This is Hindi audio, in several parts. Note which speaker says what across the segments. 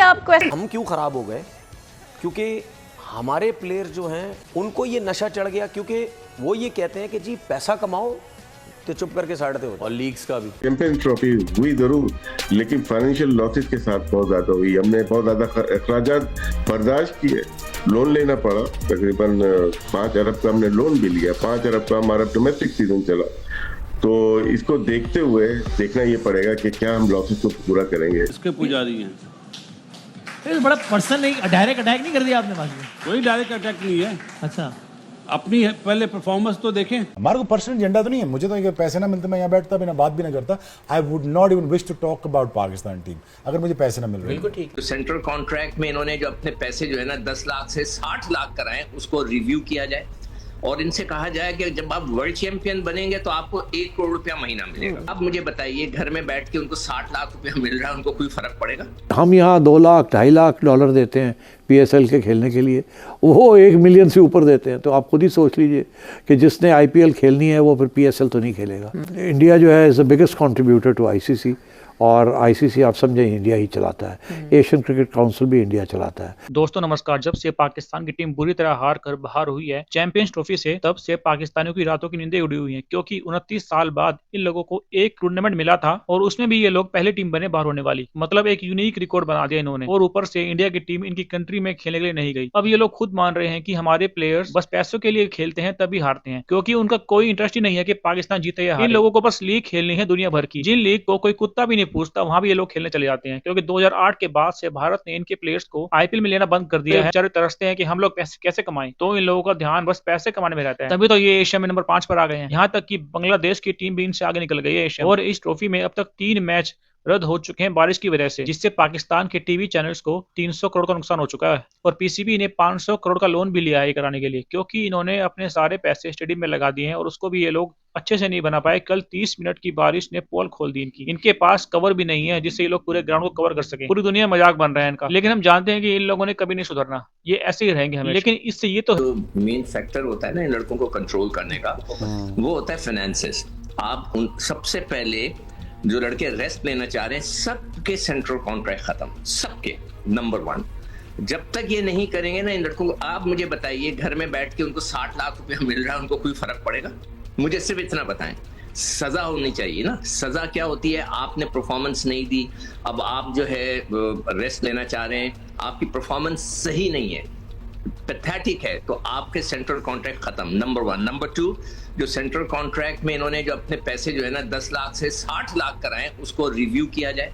Speaker 1: क्या आपको
Speaker 2: हम क्यों खराब हो गए? क्योंकि हमारे प्लेयर जो हैं उनको ये नशा चढ़ गया, क्योंकि वो ये कहते हैं कि जी पैसा कमाओ तो चुप करके साइड हो। और लीग्स का भी
Speaker 3: चैंपियंस ट्रॉफी हुई जरूर, लेकिन फाइनेंशियल लॉसेस के साथ बहुत ज्यादा हुई। हमने बहुत ज्यादा अखराजात बर्दाश्त किए, लोन लेना पड़ा। तकरीबन 5 अरब का हमने लोन भी लिया। 5 अरब का हमारा डोमेस्टिक सीजन चला। तो इसको देखते हुए देखना ये पड़ेगा कि क्या हम लॉसेस को पूरा करेंगे।
Speaker 4: इसके पुजारी हैं।
Speaker 5: तो बड़ा पर्सन नहीं, डायरेक्ट अटैक नहीं कर दिया आपने पास में?
Speaker 4: कोई डायरेक्ट अटैक नहीं है।
Speaker 5: अच्छा,
Speaker 4: अपनी पहले परफॉर्मेंस तो देखें।
Speaker 6: हमारे को पर्सनल एजेंडा तो नहीं है। मुझे तो ये पैसे ना मिलते मैं यहाँ बैठता भी ना बात भी ना करता। I would not even wish to talk about Pakistan team अगर मुझे पैसे ना मिल रहे।
Speaker 7: बिल्कुल ठीक। तो सेंट्रल कॉन्ट्रैक्ट में इन्होंने जो अपने पैसे जो है ना 10 लाख से 60 लाख कराए, उसको रिव्यू किया जाए और इनसे कहा जाए कि जब आप वर्ल्ड चैंपियन बनेंगे तो आपको 1 करोड़ रुपया महीना मिलेगा। अब मुझे बताइए, घर में बैठ के उनको 60 लाख रुपया मिल रहा है, उनको कोई फर्क पड़ेगा?
Speaker 8: हम यहाँ 2 लाख 2.5 लाख डॉलर देते हैं PSL के खेलने के लिए, वो 1 मिलियन से ऊपर देते हैं। तो आप खुद ही सोच लीजिए कि जिसने IPL खेलनी है वो फिर PSL तो नहीं खेलेगा। इंडिया जो है is the biggest contributor to ICC, और ICC आप समझें इंडिया ही चलाता है। एशियन क्रिकेट काउंसिल भी इंडिया चलाता है।
Speaker 9: दोस्तों नमस्कार। जब से पाकिस्तान की टीम बुरी तरह हार कर बाहर हुई है चैंपियंस ट्रॉफी से, तब से पाकिस्तानियों की रातों की नींदें उड़ी हुई हैं, क्योंकि 29 साल बाद इन लोगों को एक टूर्नामेंट मिला था और उसमें भी ये लोग पहली टीम बने बाहर होने वाली। मतलब एक यूनिक रिकॉर्ड बना दिया इन्होंने। और ऊपर से इंडिया की टीम इनकी कंट्री में खेलने के लिए नहीं गई। अब ये लोग खुद मान रहे हैं कि हमारे प्लेयर्स बस पैसों के लिए खेलते हैं तभी हारते हैं, क्योंकि उनका कोई इंटरेस्ट ही नहीं है कि पाकिस्तान जीते या हारे। इन लोगों को बस लीग खेलनी है दुनिया भर की, जिन लीग को कोई कुत्ता भी नहीं पूछता, वहां भी ये लोग खेलने चले जाते हैं। क्योंकि 2008 के बाद से भारत ने इनके प्लेयर्स को IPL में लेना बंद कर दिया है। बेचारे तरसते हैं कि हम लोग पैसे कैसे कमाएं, तो इन लोगों का ध्यान बस पैसे कमाने में रहता है। तभी तो ये एशिया में नंबर 5 पर आ गए हैं। यहाँ तक कि बांग्लादेश की टीम भी इनसे आगे निकल गई है एशिया। और इस ट्रॉफी में अब तक 3 मैच रद्द हो चुके हैं बारिश की वजह से, जिससे पाकिस्तान के टीवी चैनल्स को 300 करोड़ का नुकसान हो चुका है। और PCB ने 500 करोड़ का लोन भी लिया है कराने के लिए, क्योंकि इन्होंने अपने सारे पैसे स्टेडियम में लगा दिए हैं और उसको भी ये लोग अच्छे से नहीं बना पाए। कल 30 मिनट की बारिश ने पोल खोल दी इनकी। इनके पास कवर भी नहीं है जिससे ये लोग पूरे ग्राउंड को कवर कर सके। पूरी दुनिया मजाक बन रहा है इनका, लेकिन हम जानते हैं कि इन लोगों ने कभी नहीं सुधरना, ये ऐसे ही रहेंगे हमें। लेकिन इससे ये तो
Speaker 7: मेन फैक्टर होता है ना इन लड़कों को कंट्रोल करने का, वो होता है फाइनेंसेस। आप उन सबसे पहले जो लड़के रेस्ट लेना चाह रहे हैं, सबके सेंट्रल कॉन्ट्रैक्ट खत्म, सबके नंबर 1। जब तक ये नहीं करेंगे ना इन लड़कों को, आप मुझे बताइए, घर में बैठ के उनको 60 लाख रुपया मिल रहा है, उनको कोई फर्क पड़ेगा? मुझे सिर्फ इतना बताएं, सजा होनी चाहिए ना। सजा क्या होती है? आपने परफॉर्मेंस नहीं दी, अब आप जो है रेस्ट लेना चाह रहे हैं, आपकी परफॉर्मेंस सही नहीं है, पैथेटिक है, तो आपके सेंट्रल कॉन्ट्रैक्ट खत्म, नंबर 1। नंबर 2, जो सेंट्रल कॉन्ट्रैक्ट में इन्होंने जो अपने पैसे जो है ना 10 लाख से 60 लाख कराए, उसको रिव्यू किया जाए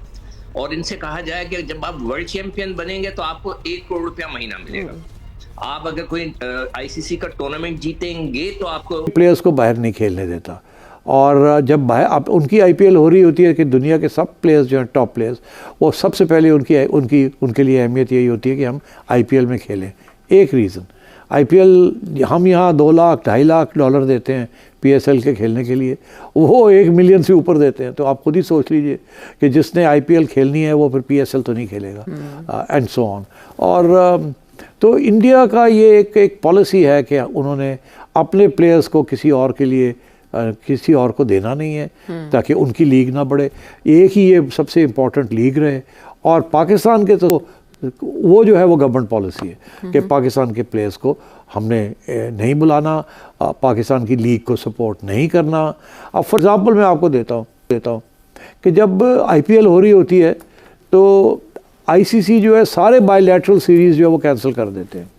Speaker 7: और इनसे कहा जाए कि जब आप वर्ल्ड चैंपियन बनेंगे तो आपको 1 करोड़ रुपया महीना मिलेगा। आप अगर कोई ICC का टूर्नामेंट जीतेंगे तो आपको
Speaker 8: प्लेयर्स को बाहर नहीं खेलने देता। और जब बाहर अब उनकी IPL हो रही होती है कि दुनिया के सब प्लेयर्स जो हैं टॉप प्लेयर्स, वो सबसे पहले उनके लिए अहमियत यही होती है कि हम IPL में खेलें। एक रीज़न, IPL हम यहाँ 2 लाख 2.5 लाख डॉलर देते हैं PSL के खेलने के लिए, वो 1 मिलियन से ऊपर देते हैं। तो आप खुद ही सोच लीजिए कि जिसने IPL खेलनी है वो फिर PSL तो नहीं खेलेगा, एंड सो ऑन। और तो इंडिया का ये एक पॉलिसी है कि उन्होंने अपने प्लेयर्स को किसी और के लिए किसी और को देना नहीं है, ताकि उनकी लीग ना बढ़े। एक ही ये सबसे इम्पोर्टेंट लीग रहे। और पाकिस्तान के तो वो जो है वो गवर्नमेंट पॉलिसी है कि पाकिस्तान के प्लेयर्स को हमने नहीं बुलाना, पाकिस्तान की लीग को सपोर्ट नहीं करना। अब फॉर एग्ज़ाम्पल मैं आपको देता हूँ कि जब IPL हो रही होती है तो ICC जो है सारे बायलैटरल सीरीज़ जो है वो कैंसिल कर देते हैं।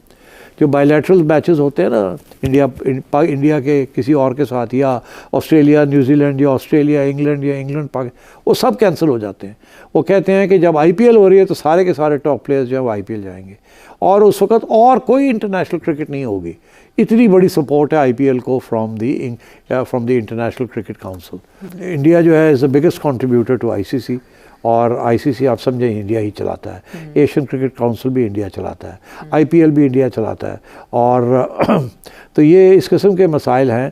Speaker 8: जो बायलैटरल मैचेस होते हैं ना इंडिया के किसी और के साथ, या ऑस्ट्रेलिया न्यूजीलैंड, या ऑस्ट्रेलिया इंग्लैंड, या इंग्लैंड पाकिस्तान, वो सब कैंसिल हो जाते हैं। वो कहते हैं कि जब IPL हो रही है तो सारे के सारे टॉप प्लेयर्स जो है वो IPL जाएंगे, और उस वक्त और कोई इंटरनेशनल क्रिकेट नहीं होगी। इतनी बड़ी सपोर्ट है IPL को from the international cricket council. India जो है is the biggest contributor to ICC, और ICC आप समझें इंडिया ही चलाता है। एशियन क्रिकेट काउंसिल भी इंडिया चलाता है, IPL भी इंडिया चलाता है। और तो ये इस किस्म के मसाइल हैं।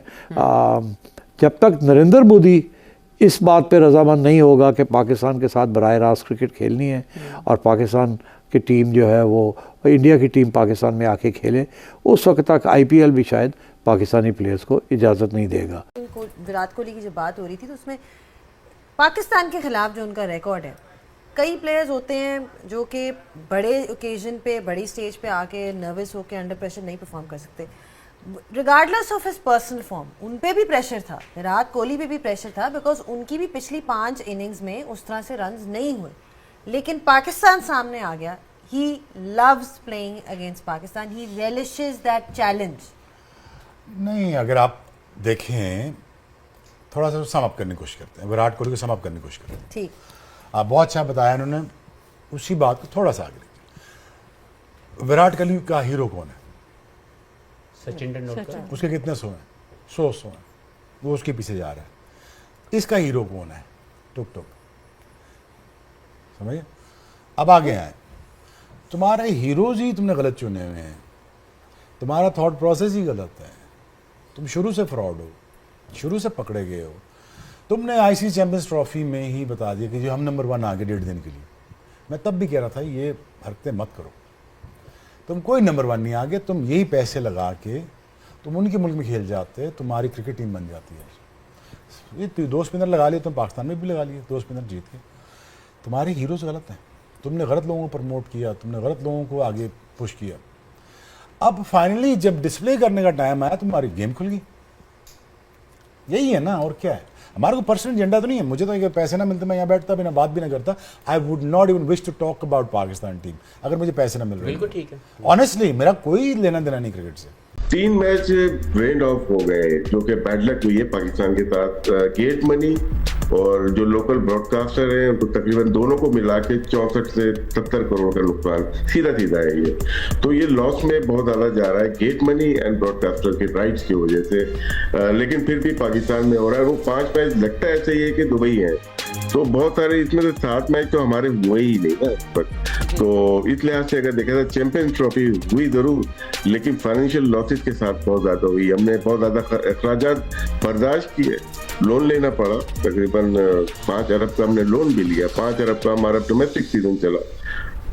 Speaker 8: जब तक नरेंद्र मोदी इस बात पे रजामंद नहीं होगा कि पाकिस्तान के साथ बराह रास्त क्रिकेट खेलनी है और पाकिस्तान की टीम जो है वो इंडिया की टीम पाकिस्तान में आके खेले, उस वक्त तक IPL भी शायद पाकिस्तानी प्लेयर्स को इजाज़त नहीं देगा।
Speaker 1: विराट कोहली की जब बात हो रही थी तो उसमें पाकिस्तान के खिलाफ जो उनका रिकॉर्ड है कई प्लेयर्स होते हैं जो कि बड़े ओकेजन पे बड़ी स्टेज पे आके नर्वस होकर अंडर प्रेशर नहीं परफॉर्म कर सकते regardless of his personal form. उन पे भी प्रेशर था, विराट कोहली पे भी प्रेशर था, बिकॉज उनकी भी पिछली 5 इनिंग्स में उस तरह से रन्स नहीं हुए, लेकिन पाकिस्तान सामने आ गया। He loves playing against Pakistan, he relishes that challenge.
Speaker 6: नहीं, अगर आप देखें थोड़ा सा सम अप करने की कोशिश करते हैं, विराट कोहली को सम अप करने की कोशिश करते हैं।
Speaker 1: ठीक,
Speaker 6: आप बहुत अच्छा बताया उन्होंने, उसी बात को थोड़ा सा आगे लेके। विराट कोहली का हीरो कौन है?
Speaker 5: सचिन तेंदुलकर।
Speaker 6: उसके कितने 100 हैं? 100 हैं, वो उसके पीछे जा रहा है। इसका हीरो कौन है? टुक टुक, समझिए। अब आगे आए, तुम्हारे हीरोज ही तुमने गलत चुने हुए हैं, तुम्हारा थॉट प्रोसेस ही गलत है, तुम शुरू से फ्रॉड हो, शुरू से पकड़े गए हो। तुमने आईसीसी चैंपियंस ट्रॉफी में ही बता दिया कि जो हम नंबर 1 आ गए 1.5 दिन के लिए। मैं तब भी कह रहा था ये हरकतें मत करो, तुम कोई नंबर 1 नहीं आ गए, तुम यही पैसे लगा के तुम उनके मुल्क में खेल जाते, तुम्हारी क्रिकेट टीम बन जाती है। ये 2 स्पिनर लगा लिए, तुम पाकिस्तान में भी लगा लिए 2 स्पिनर जीत के। तुम्हारे हीरोज गलत हैं, तुमने गलत लोगों को प्रमोट किया, तुमने गलत लोगों को आगे पुश किया। अब फाइनली जब डिस्प्ले करने का टाइम आया, तुम्हारी गेम खुल गई। यही है ना, और क्या है? हमारे को पर्सनल एजेंडा तो नहीं है। मुझे तो ये पैसे ना मिलते मैं यहाँ बैठता बिना बात भी ना करता। I would not even wish to talk about Pakistan team अगर मुझे पैसे ना मिल रहे।
Speaker 5: बिल्कुल ठीक है,
Speaker 6: ऑनेस्टली मेरा कोई लेना देना नहीं क्रिकेट से।
Speaker 3: 3 मैच रेंड ऑफ हो गए, जो कि बैड लक हुई है पाकिस्तान के साथ। गेट मनी और जो लोकल ब्रॉडकास्टर हैं तो तकरीबन दोनों को मिला के 64 से 70 करोड़ का नुकसान सीधा सीधा है ये। तो ये लॉस में बहुत ज्यादा जा रहा है गेट मनी एंड ब्रॉडकास्टर के राइट्स की वजह से। लेकिन फिर भी पाकिस्तान में हो रहा है। वो 5 मैच लगता है ऐसे ही है कि दुबई है, तो बहुत सारे इसमें से 7 मैच तो हमारे हुए ही नहीं ना अब तक। तो इस लिहाज से अगर देखा जाए चैंपियंस ट्रॉफी हुई जरूर, लेकिन फाइनेंशियल लॉसेस के साथ बहुत ज्यादा हुई। हमने बहुत ज्यादा अखराजात बर्दाश्त किए, लोन लेना पड़ा। तकरीबन 5 अरब का हमने लोन भी लिया, 5 अरब का हमारा डोमेस्टिक सीजन चला।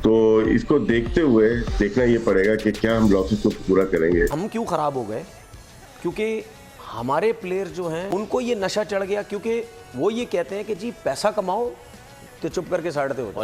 Speaker 3: तो इसको देखते हुए देखना ये पड़ेगा कि क्या हम लॉसेस को पूरा करेंगे।
Speaker 2: हम क्यों खराब हो गए? क्योंकि हमारे प्लेयर जो हैं उनको ये नशा चढ़ गया, क्योंकि वो ये कहते हैं कि जी पैसा कमाओ तो चुप करके साइड पे हो जाओ।